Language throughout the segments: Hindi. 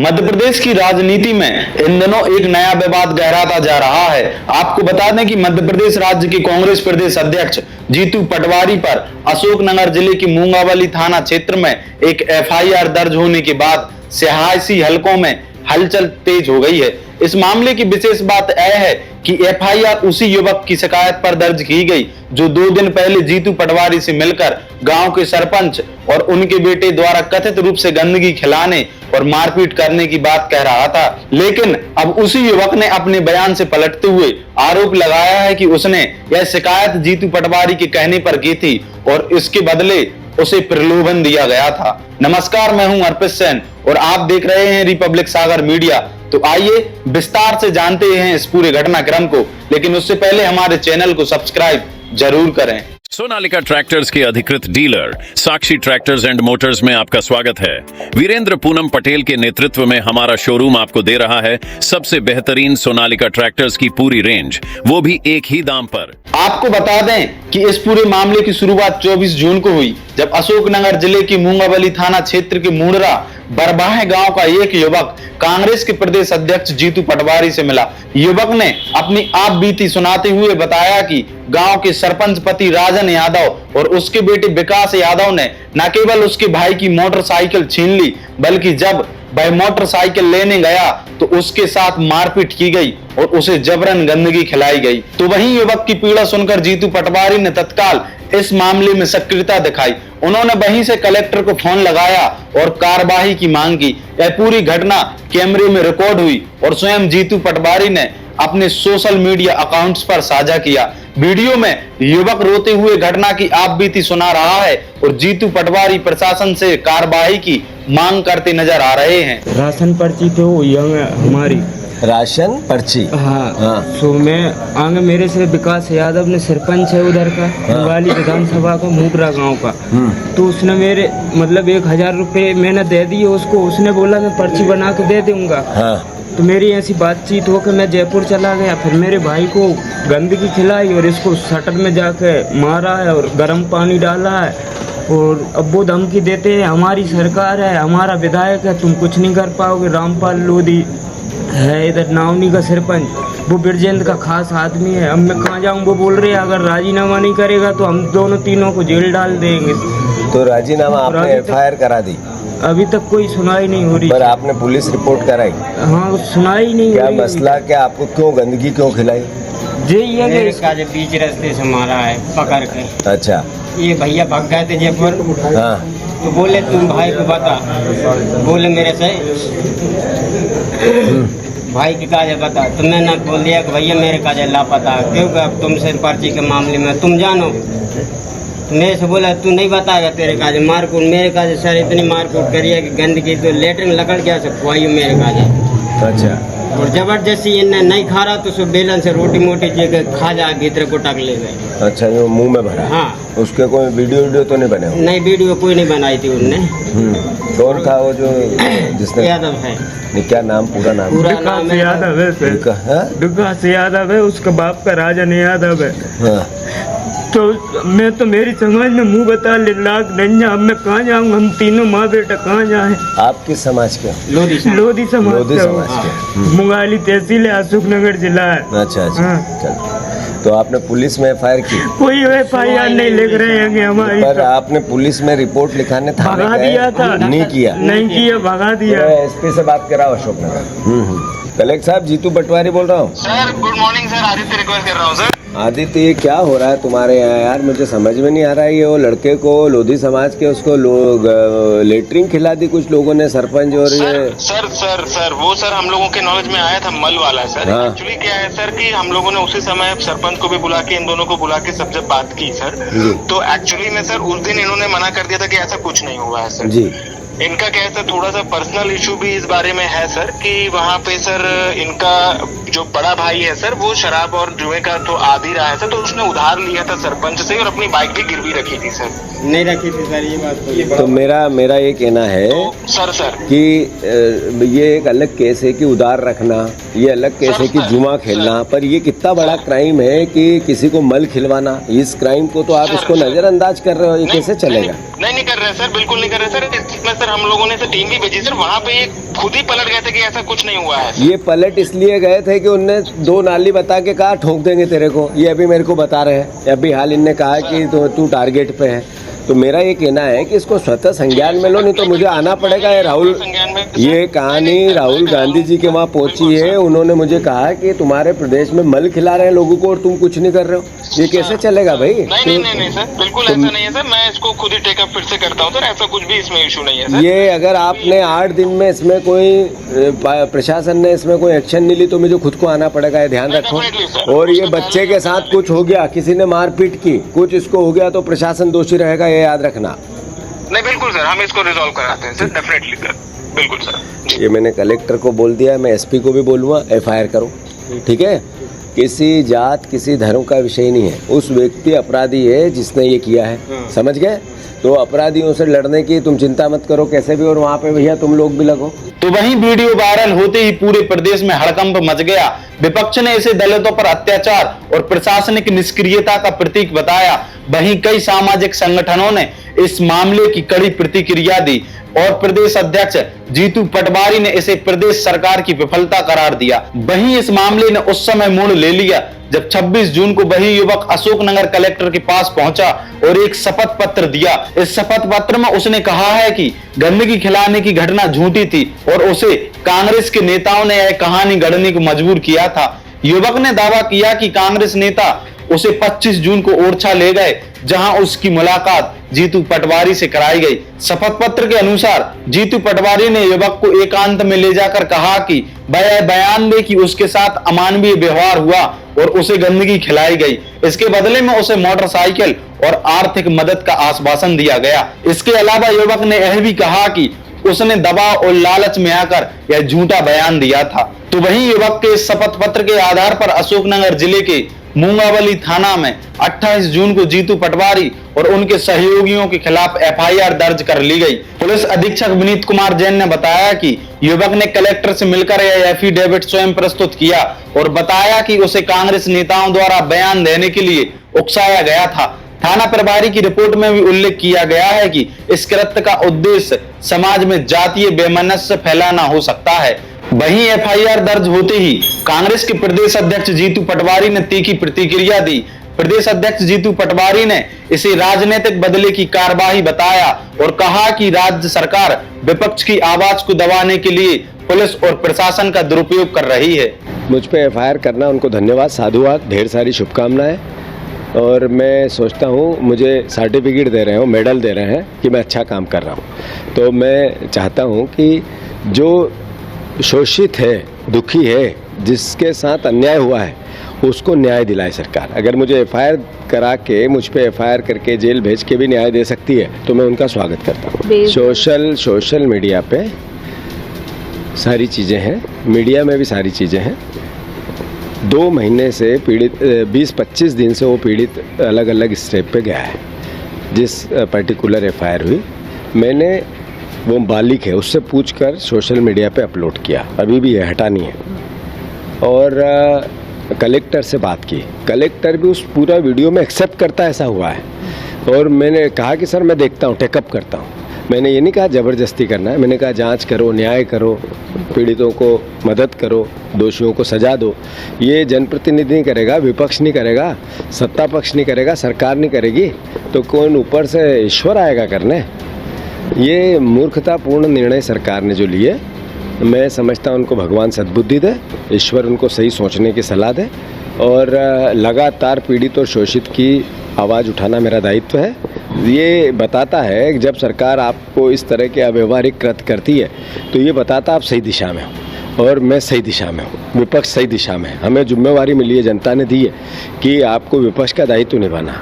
मध्य प्रदेश की राजनीति में इन दिनों एक नया विवाद गहराता जा रहा है। आपको बता दें कि मध्य प्रदेश राज्य के कांग्रेस प्रदेश अध्यक्ष जीतू पटवारी पर अशोकनगर जिले की मूंगावली थाना क्षेत्र में एक एफआईआर दर्ज होने के बाद सियासी हलकों में हलचल तेज हो गई है। इस मामले की विशेष बात यह है कि एफआईआर उसी युवक की शिकायत पर दर्ज की गई जो 2 दिन पहले जीतू पटवारी से मिलकर गांव के सरपंच और उनके बेटे द्वारा कथित रूप से गंदगी खिलाने और मारपीट करने की बात कह रहा था। लेकिन अब उसी युवक ने अपने बयान से पलटते हुए आरोप लगाया है कि उसने यह शिकायत जीतू पटवारी के कहने पर की थी और इसके बदले उसे प्रलोभन दिया गया था। नमस्कार, मैं हूं अर्पित सेन और आप देख रहे हैं रिपब्लिक सागर मीडिया। तो आइए विस्तार से जानते हैं इस पूरे घटनाक्रम को, लेकिन उससे पहले हमारे चैनल को सब्सक्राइब जरूर करें। सोनालिका ट्रैक्टर्स के अधिकृत dealer Sakshi tractors and Motors में आपका स्वागत है। वीरेंद्र पूनम पटेल के नेतृत्व में हमारा शोरूम आपको दे रहा है सबसे बेहतरीन सोनालिका ट्रैक्टर्स की पूरी रेंज, वो भी एक ही दाम पर। आपको बता दें कि इस पूरे मामले की शुरुआत 24 जून को हुई, जब अशोकनगर जिले की मूंगावली थाना क्षेत्र के मुंडरा बरबाह गांव का एक युवक कांग्रेस के प्रदेश अध्यक्ष जीतू पटवारी से मिला। युवक ने अपनी आप बीती सुनाते हुए बताया कि गांव के सरपंच पति राजन यादव और उसके बेटे विकास यादव ने न केवल उसके भाई की मोटरसाइकिल छीन ली, बल्कि जब वह मोटरसाइकिल लेने गया तो उसके साथ मारपीट की गई और उसे जबरन गंदगी खिलाई गई। तो वहीं युवक की पीड़ा सुनकर जीतू पटवारी ने तत्काल इस मामले में सक्रियता दिखाई। उन्होंने वहीं से कलेक्टर को फोन लगाया और कार्रवाई की मांग की। यह पूरी घटना कैमरे में रिकॉर्ड हुई और स्वयं जीतू पटवारी ने अपने सोशल मीडिया अकाउंट्स पर साझा किया। वीडियो में युवक रोते हुए घटना की आप बीती सुना रहा है और जीतू पटवारी प्रशासन से कार्रवाई की मांग करते नजर आ रहे हैं। राशन पर्ची तो हमारी राशन पर्ची। हाँ। सो मैं आगे मेरे से विकास यादव ने सरपंच है उधर का, मूंगावली विधानसभा का, मुंडरा गांव का। तो उसने मेरे मतलब 1000 रुपये मैंने दे दिए उसको। उसने बोला मैं पर्ची बना के दे दूंगा। तो मेरी ऐसी बातचीत हो कि मैं जयपुर चला गया। फिर मेरे भाई को गंदगी खिलाई और इसको शटर में जाके मारा है और गर्म पानी डाला है। और अब वो धमकी देते हैं हमारी सरकार है, हमारा विधायक है, तुम कुछ नहीं कर पाओगे। रामपाल लोधी है इधर नावनी का सरपंच, वो बिरजेंद्र का खास आदमी है। अब मैं कहाँ जाऊँ? वो बोल रहे हैं अगर राजीनामा नहीं करेगा तो हम दोनों तीनों को जेल डाल देंगे। तो राजीनामा आपने एफआईआर करा दी? अभी तक कोई सुनाई नहीं हो रही। पर आपने पुलिस रिपोर्ट कराई? हाँ, सुनाई नहीं क्या हो रही। मसला क्या? आपको क्यों गंदगी क्यों खिलाई? ये बीच रास्ते से मारा है पकड़ के। अच्छा। ये भैया भाग गए थे जयपुर। हाँ। तो बोले तुम भाई को बता, बोले मेरे से भाई के काजे बता। तो मैंने बोल दिया कि भैया मेरे काजे लापता, क्योंकि अब तुमसे पर्ची के मामले में तुम जानो। तो मेरे से बोला तू नहीं बताएगा तेरे काजे मारकूट। मेरे काजे सर इतनी मारकूट करी है कि गंदगी तो लेटरिन लकड़ गया सब खुआई मेरे काजे। अच्छा। और जबरदस्ती इन्हें नहीं खा रहा तो सब बेलन से रोटी मोटी जगह खा जा भीतर को टक ले गए। अच्छा, ये मुंह में भरा? हाँ। उसके कोई वीडियो तो नहीं बने? नहीं, वीडियो कोई नहीं बनाई थी उनने। कौन था वो जो जिसने? यादव है। क्या नाम? पूरा नाम? पूरा नाम यादव है। विकास यादव है, उसका बाप का राजन यादव है। हाँ। तो मैं तो मेरी समझ में मुंह बता ले लाख नहीं। अब मैं कहाँ जाऊँ? हम तीनों माँ बेटा कहाँ जाए? आप किस समाज के? लोधी समाज के। मूंगावली तहसील है, अशोकनगर जिला है। अच्छा अच्छा। चल, तो आपने पुलिस में एफआईआर की? कोई एफआईआर नहीं लिख रहे हैं हमारी। पर आपने पुलिस में रिपोर्ट लिखाने था? भगा दिया था। नहीं किया? नहीं किया, भगा दिया। एसपी से बात कराओ अशोकनगर। कलेक्टर साहब, जीतू पटवारी बोल रहा हूँ। Sir good morning sir, Aditya request कर रहा हूँ सर। आदित्य, ये क्या हो रहा है तुम्हारे यहाँ यार? मुझे समझ में नहीं आ रहा है। ये वो लड़के को लोधी समाज के उसको लोग लेटरिन खिला दी कुछ लोगों ने, सरपंच और ये। सर वो सर हम लोगों के नॉलेज में आया था मल वाला सर। हाँ। एक्चुअली क्या है सर कि हम लोगों ने उसी समय सरपंच को भी बुला के इन दोनों को बुला के सब जब बात की सर, तो एक्चुअली में सर उस दिन इन्होंने मना कर दिया था कि ऐसा कुछ नहीं हुआ है सर जी। इनका क्या है सर, थोड़ा सा पर्सनल इशू भी इस बारे में है सर कि वहाँ पे सर इनका जो बड़ा भाई है सर वो शराब और जुए का तो आदी रहा है सर, तो उसने उधार लिया था सरपंच से और अपनी बाइक भी गिरवी रखी थी सर। नहीं रखी थी सर, ये बात तो मेरा ये कहना है तो सर कि ये एक अलग केस है कि उधार रखना, ये अलग केस है कि जुआ खेलना, पर ये कितना बड़ा क्राइम है कि किसी को मल खिलवाना। इस क्राइम को तो आप इसको नजरअंदाज कर रहे हो, ये कैसे चलेगा? नहीं कर रहे सर, बिल्कुल नहीं कर रहे सर। इसमें सर हम लोगों ने टीम भी भेजी सर, वहाँ पे ये खुद ही पलट गए थे कि ऐसा कुछ नहीं हुआ है सर। ये पलट इसलिए गए थे कि उनने 2 नाली बता के कहा ठोक देंगे तेरे को, ये अभी मेरे को बता रहे हैं। अभी हाल इनने कहा कि तू टारगेट पे है। तो मेरा ये कहना है कि इसको स्वतः संज्ञान में लो, नहीं तो मुझे आना पड़ेगा। ये कहानी राहुल गांधी जी के वहाँ पहुंची है, उन्होंने मुझे कहा कि तुम्हारे प्रदेश में मल खिला रहे हैं लोगों को और तुम कुछ नहीं कर रहे हो, ये कैसे चलेगा भाई? नहीं सर, बिल्कुल ऐसा नहीं है सर, मैं इसको खुद ही टेकअप फिर से करता हूँ सर, ऐसा कुछ भी इसमें इशू नहीं है सर। ये अगर आपने 8 दिन में इसमें कोई प्रशासन ने इसमें कोई एक्शन नहीं ली तो मुझे खुद को आना पड़ेगा, ये ध्यान रखो। और ये बच्चे के साथ कुछ हो गया, किसी ने मारपीट की, कुछ इसको हो गया तो प्रशासन दोषी रहेगा, ये याद रखना। नहीं बिल्कुल सर, हम इसको रिजॉल्व कराते हैं सर, डेफिनेटली सर, बिल्कुल सर। ये मैंने कलेक्टर को बोल दिया, मैं एसपी को भी बोलूँगा, FIR करो, ठीक है? किसी जात किसी धर्म का विषय नहीं है, उस व्यक्ति अपराधी है जिसने ये किया है, समझ गए? तो अपराधियों से लड़ने की तुम चिंता मत करो कैसे भी, और वहाँ पे भैया तुम लोग भी लगो। तो वहीं वीडियो वायरल होते ही पूरे प्रदेश में हड़कंप मच गया। विपक्ष ने इसे दलितों पर अत्याचार और प्रशासनिक निष्क्रियता का प्रतीक बताया। वहीं कई सामाजिक संगठनों ने इस मामले की कड़ी प्रतिक्रिया दी और प्रदेश अध्यक्ष जीतू पटवारी ने इसे प्रदेश सरकार की विफलता करार दिया। वहीं इस मामले ने उस समय मोड़ ले लिया जब 26 जून को वही युवक अशोकनगर कलेक्टर के पास पहुंचा और एक शपथ पत्र दिया। इस शपथ पत्र में उसने कहा है कि गंदगी खिलाने की घटना झूठी थी और उसे कांग्रेस के नेताओं ने यह कहानी गढ़ने को मजबूर किया था। युवक ने दावा किया कि कांग्रेस नेता उसे 25 जून को ओरछा ले गए, जहां उसकी मुलाकात जीतू पटवारी से कराई गई। शपथ पत्र के अनुसार जीतू पटवारी ने युवक को एकांत में ले जाकर कहा कि वह बयान दे कि उसके साथ अमानवीय व्यवहार हुआ और उसे गंदगी खिलाई गई। इसके बदले में उसे मोटरसाइकिल और आर्थिक मदद का आश्वासन दिया गया। इसके अलावा युवक ने यह भी कहा कि उसने दबाव और लालच में आकर यह झूठा बयान दिया था। तो वहीं युवक के शपथ पत्र के आधार पर अशोकनगर जिले के मूंगावली थाना में 28 जून को जीतू पटवारी और उनके सहयोगियों के खिलाफ FIR दर्ज कर ली गई। पुलिस अधीक्षक विनीत कुमार जैन ने बताया कि युवक ने कलेक्टर से मिलकर यह एफिडेविट स्वयं प्रस्तुत किया और बताया कि उसे कांग्रेस नेताओं द्वारा बयान देने के लिए उकसाया गया था। थाना प्रभारी की रिपोर्ट में भी उल्लेख किया गया है कि इस कृत्य का उद्देश्य समाज में जातीय वैमनस्य फैलाना हो सकता है। वहीं FIR दर्ज होते ही कांग्रेस के प्रदेश अध्यक्ष जीतू पटवारी ने तीखी प्रतिक्रिया दी। प्रदेश अध्यक्ष जीतू पटवारी ने इसे राजनीतिक बदले की कार्रवाई बताया और कहा कि राज्य सरकार विपक्ष की आवाज को दबाने के लिए पुलिस और प्रशासन का दुरुपयोग कर रही है। मुझ पे FIR करना उनको धन्यवाद, साधुवाद, ढेर सारी शुभकामनाएं। और मैं सोचता हूँ मुझे सर्टिफिकेट दे रहे हो, मेडल दे रहे हैं कि मैं अच्छा काम कर रहा हूँ। तो मैं चाहता हूँ कि जो शोषित है, दुखी है, जिसके साथ अन्याय हुआ है, उसको न्याय दिलाए सरकार। अगर मुझे FIR करा के, मुझ पे FIR करके जेल भेज के भी न्याय दे सकती है तो मैं उनका स्वागत करता हूँ। सोशल मीडिया पे सारी चीज़ें हैं, मीडिया में भी सारी चीज़ें हैं। 2 महीने से पीड़ित 20-25 दिन से वो पीड़ित अलग अलग स्टेप पे गया है। जिस पर्टिकुलर FIR हुई, मैंने वो बालिक है उससे पूछकर सोशल मीडिया पे अपलोड किया, अभी भी ये हटा नहीं है। और कलेक्टर से बात की, कलेक्टर भी उस पूरा वीडियो में एक्सेप्ट करता ऐसा हुआ है। और मैंने कहा कि सर मैं देखता हूँ, टेकअप करता हूँ। मैंने ये नहीं कहा ज़बरदस्ती करना है, मैंने कहा जांच करो, न्याय करो, पीड़ितों को मदद करो, दोषियों को सजा दो। ये जनप्रतिनिधि नहीं करेगा, विपक्ष नहीं करेगा, सत्ता पक्ष नहीं करेगा, सरकार नहीं करेगी, तो कौन ऊपर से ईश्वर आएगा करने? ये मूर्खतापूर्ण निर्णय सरकार ने जो लिए, मैं समझता हूँ उनको भगवान सद्बुद्धि दे, ईश्वर उनको सही सोचने की सलाह दे। और लगातार पीड़ित और शोषित की आवाज़ उठाना मेरा दायित्व है। ये बताता है कि जब सरकार आपको इस तरह के अव्यवहारिक कृत्य करती है तो ये बताता आप सही दिशा में हो और मैं सही दिशा में हूँ, विपक्ष सही दिशा में है। हमें जिम्मेवारी मिली है, जनता ने दी है कि आपको विपक्ष का दायित्व निभाना।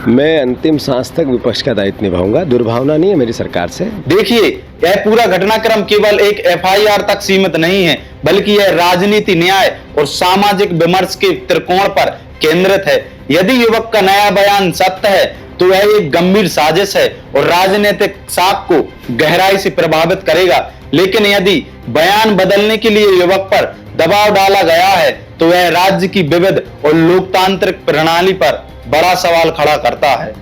मैं अंतिम सांस तक विपक्ष का दायित्व निभाऊंगा, दुर्भावना नहीं है मेरी सरकार से। देखिए, यह पूरा घटनाक्रम केवल एक FIR तक सीमित नहीं है, बल्कि यह राजनीति, न्याय और सामाजिक विमर्श के त्रिकोण पर केंद्रित है। यदि युवक का नया बयान सत्य है तो यह एक गंभीर साजिश है और राजनीतिक साख को गहराई से प्रभावित करेगा। लेकिन यदि बयान बदलने के लिए युवक पर दबाव डाला गया है तो यह राज्य की विविध और लोकतांत्रिक प्रणाली पर बड़ा सवाल खड़ा करता है।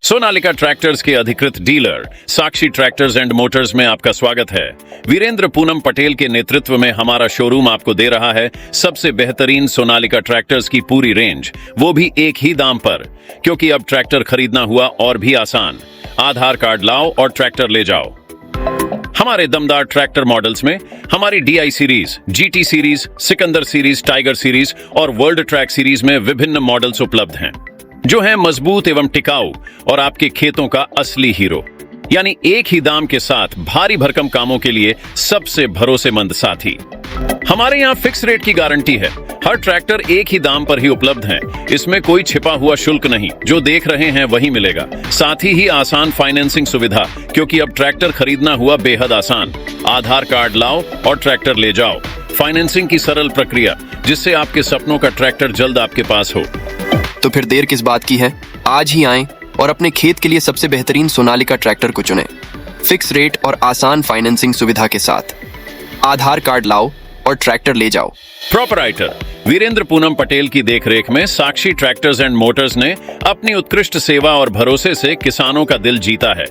सोनालिका ट्रैक्टर्स के अधिकृत dealer Sakshi tractors and Motors में आपका स्वागत है। वीरेंद्र पूनम पटेल के नेतृत्व में हमारा शोरूम आपको दे रहा है सबसे बेहतरीन सोनालिका ट्रैक्टर्स की पूरी रेंज, वो भी एक ही दाम पर। क्योंकि अब ट्रैक्टर खरीदना हुआ और भी आसान। आधार कार्ड लाओ और ट्रैक्टर ले जाओ। हमारे दमदार ट्रैक्टर मॉडल्स में हमारी DI series, GT series, Sikandar series, tiger series और वर्ल्ड ट्रैक सीरीज में विभिन्न मॉडल्स उपलब्ध हैं, जो हैं मजबूत एवं टिकाऊ और आपके खेतों का असली हीरो। यानी एक ही दाम के साथ भारी भरकम कामों के लिए सबसे भरोसेमंद साथी। हमारे यहाँ फिक्स रेट की गारंटी है। हर ट्रैक्टर एक ही दाम पर ही उपलब्ध है। इसमें कोई छिपा हुआ शुल्क नहीं, जो देख रहे हैं वही मिलेगा। साथ ही आसान फाइनेंसिंग सुविधा, क्योंकि अब ट्रैक्टर खरीदना हुआ बेहद आसान। आधार कार्ड लाओ और ट्रैक्टर ले जाओ। फाइनेंसिंग की सरल प्रक्रिया, जिससे आपके सपनों का ट्रैक्टर जल्द आपके पास हो। तो फिर देर किस बात की है? आज ही आएं और अपने खेत के लिए सबसे बेहतरीन सोनालिका ट्रैक्टर को चुनें। फिक्स रेट और आसान फाइनेंसिंग सुविधा के साथ। आधार कार्ड लाओ और ट्रैक्टर ले जाओ। प्रोपराइटर वीरेंद्र पूनम पटेल की देखरेख में साक्षी ट्रैक्टर्स एंड मोटर्स ने अपनी उत्कृष्ट सेवा और भरोसे से किसानों का दिल जीता है।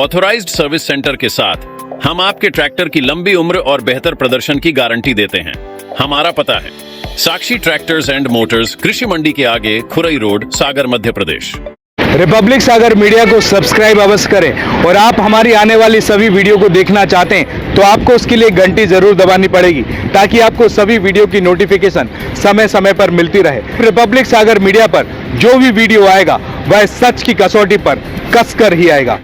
ऑथोराइज्ड सर्विस सेंटर के साथ हम आपके ट्रैक्टर की लंबी उम्र और बेहतर प्रदर्शन की गारंटी देते हैं। हमारा पता है साक्षी ट्रैक्टर्स एंड मोटर्स, कृषि मंडी के आगे, खुरई रोड, सागर, मध्य प्रदेश। रिपब्लिक सागर मीडिया को सब्सक्राइब अवश्य करें और आप हमारी आने वाली सभी वीडियो को देखना चाहते हैं तो आपको उसके लिए घंटी जरूर दबानी पड़ेगी, ताकि आपको सभी वीडियो की नोटिफिकेशन समय समय पर मिलती रहे। रिपब्लिक सागर मीडिया पर जो भी वीडियो आएगा वह सच की कसौटी पर कसकर ही आएगा।